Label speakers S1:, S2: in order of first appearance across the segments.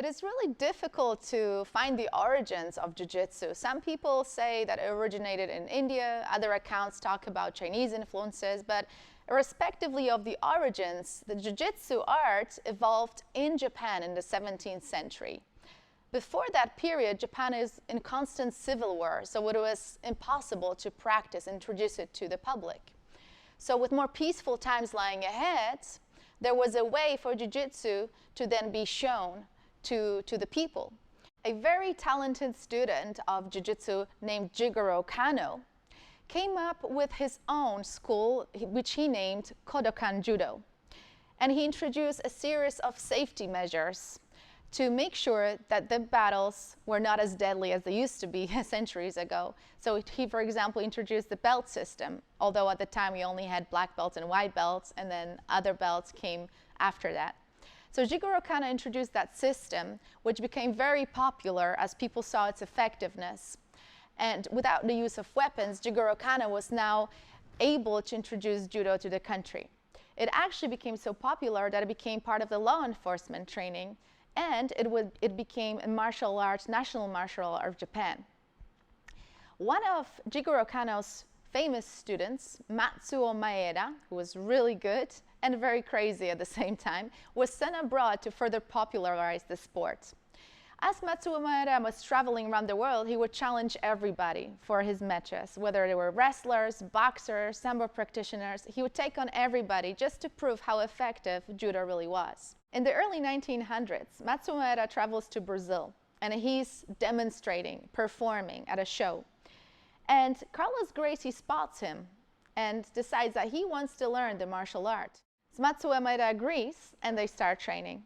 S1: It is really difficult to find the origins of Jiu-Jitsu. Some people say that it originated in India, other accounts talk about Chinese influences, but irrespectively of the origins, the Jiu-Jitsu art evolved in Japan in the 17th century. Before that period, Japan is in constant civil war, so it was impossible to practice and introduce it to the public. So with more peaceful times lying ahead, there was a way for Jiu-Jitsu to then be shown to the people. A very talented student of Jiu-Jitsu named Jigoro Kano came up with his own school, which he named Kodokan Judo. And he introduced a series of safety measures to make sure that the battles were not as deadly as they used to be centuries ago. So he, for example, introduced the belt system, although at the time we only had black belts and white belts, and then other belts came after that. So Jigoro Kano introduced that system, which became very popular as people saw its effectiveness. And without the use of weapons, Jigoro Kano was now able to introduce judo to the country. It actually became so popular that it became part of the law enforcement training, and it became a martial arts, national martial art of Japan. One of Jigoro Kano's famous students, Matsuo Maeda, who was really good and very crazy at the same time, was sent abroad to further popularize the sport. As Matsuo Maeda was traveling around the world, he would challenge everybody for his matches, whether they were wrestlers, boxers, sambo practitioners. He would take on everybody just to prove how effective judo really was. In the early 1900s, Matsuo Maeda travels to Brazil, and he's demonstrating, performing at a show. And Carlos Gracie spots him and decides that he wants to learn the martial art. So Matsuo Maeda agrees, and they start training.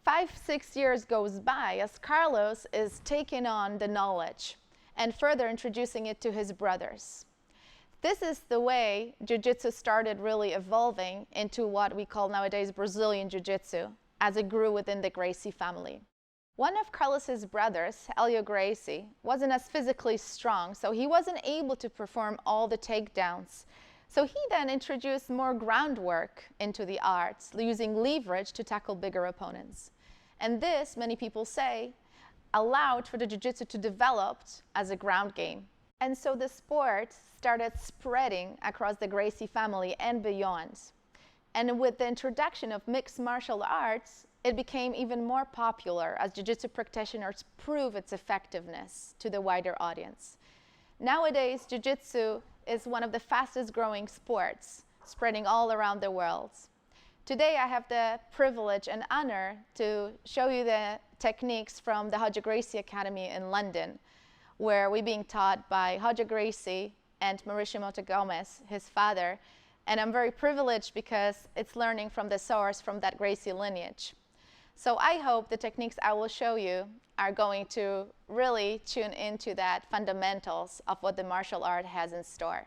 S1: 5-6 years goes by as Carlos is taking on the knowledge and further introducing it to his brothers. This is the way Jiu-Jitsu started really evolving into what we call nowadays Brazilian Jiu-Jitsu, as it grew within the Gracie family. One of Carlos's brothers, Helio Gracie, wasn't as physically strong, so he wasn't able to perform all the takedowns. So he then introduced more groundwork into the arts, using leverage to tackle bigger opponents. And this, many people say, allowed for the Jiu-Jitsu to develop as a ground game. And so the sport started spreading across the Gracie family and beyond. And with the introduction of mixed martial arts, it became even more popular as Jiu-Jitsu practitioners prove its effectiveness to the wider audience. Nowadays, Jiu-Jitsu is one of the fastest growing sports, spreading all around the world. Today, I have the privilege and honor to show you the techniques from the Roger Gracie Academy in London, where we're being taught by Roger Gracie and Mauricio Mota Gomez, his father. And I'm very privileged because it's learning from the source from that Gracie lineage. So I hope the techniques I will show you are going to really tune into that fundamentals of what the martial art has in store.